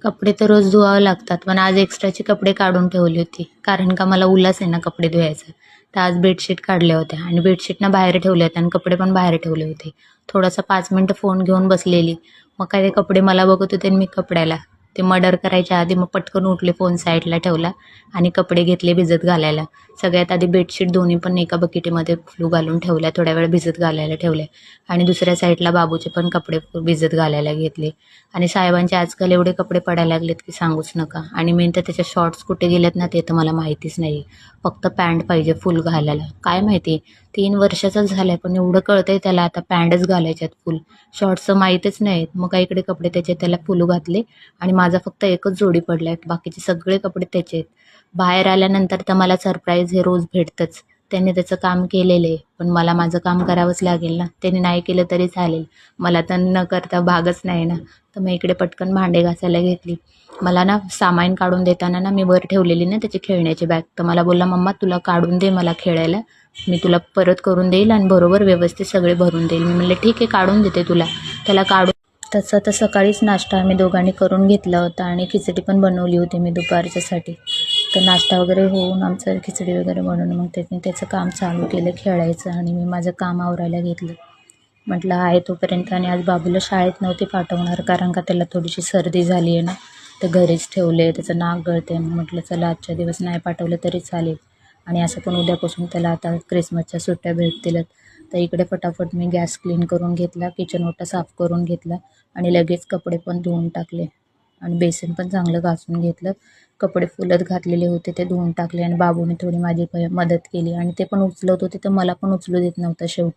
कपडे तर रोज धुवावे लागतात, पण आज एक्स्ट्राचे कपडे काढून ठेवली होती. कारण का मला उल्हास आहे ना कपडे धुवायचा. तर आज बेडशीट काढल्या होत्या आणि बेडशीटनं बाहेर ठेवल्या होत्या आणि कपडे पण बाहेर ठेवले होते. थोडासा 5 मिनिटं फोन घेऊन बसलेली. मग काय ते कपडे मला बघत होते आणि मी कपड्याला. ते मर्डर करायच्या आधी मग पटकन उठले, फोन साईडला ठेवला आणि कपडे घेतले भिजत घालायला. सगळ्यात आधी बेडशीट दोन्ही पण एका बकेटीमध्ये फ्लू घालून ठेवल्या, थोड्या वेळ भिजत घालायला ठेवल्या आणि दुसऱ्या साईडला बाबूचे पण कपडे भिजत घालायला घेतले. आणि साहेबांचे आजकाल एवढे कपडे पडायला लागलेत की सांगूच नका. आणि मेन तर त्याचे शॉर्ट्स कुठे गेलेत ना ते तर मला माहितीच नाही. फक्त पॅन्ट पाहिजे फुल घालायला. काय माहिती 3 वर्षाचाच झालाय पण एवढं कळतंय त्याला आता पॅन्टच घालायच्यात फुल. शॉर्ट्सचं माहीतच नाहीत. मग काय इकडे कपडे त्याचे त्याला फुल घातले आणि माझा फक्त एकच जोडी पडलाय. बाकीचे सगळे कपडे त्याचे आहेत. बाहेर आल्यानंतर तर मला सरप्राईज हे रोज भेटतंच. त्याने त्याचं काम केलेलं आहे, पण मला माझं काम करावंच लागेल ना. त्याने नाही केलं तरी चालेल. मला तर न करता भागच नाही ना. तर मी इकडे पटकन भांडे घासायला घेतली. मला ना सामान काढून देताना ना मी वर ठेवलेली ना त्याची खेळण्याची बॅग. तर मला बोलला, "मम्मा तुला काढून दे मला खेळायला. मी तुला परत करून देईल आणि बरोबर व्यवस्थित सगळे भरून देईल." मी म्हणले, "ठीक आहे काढून देते तुला." त्याला काढून तसं तर सकाळीच नाश्ता आम्ही दोघांनी करून घेतला होता आणि खिचडी पण बनवली होती मी दुपारच्यासाठी. तर नाश्ता वगैरे होऊन आमचं खिचडी वगैरे बनवून मग त्याने त्याचं काम चालू केलं खेळायचं आणि मी माझं काम आवरायला घेतलं. म्हटलं आहे तोपर्यंत. आणि आज बाबूला शाळेत नव्हते पाठवणार कारण का त्याला थोडीशी सर्दी झाली आहे ना. तर घरीच ठेवले, त्याचं नाक गळते. मग म्हटलं चला आजच्या दिवस नाही पाठवलं तरी चालेल. आणि असं पण उद्यापासून त्याला आता क्रिसमसच्या सुट्ट्या भेटतीलच. तर इकडे फटाफट मी गॅस क्लीन करून घेतला, किचन ओटा साफ करून घेतला आणि लगेच कपडे पण धुवून टाकले आणि बेसिन पण चांगलं घासून घेतलं. कपडे फुलत घातलेले होते ते धुवून टाकले आणि बाबूने थोडी माझी मदत केली आणि ते पण उचलत होते तर मला पण उचलू देत नव्हतं शेवटी.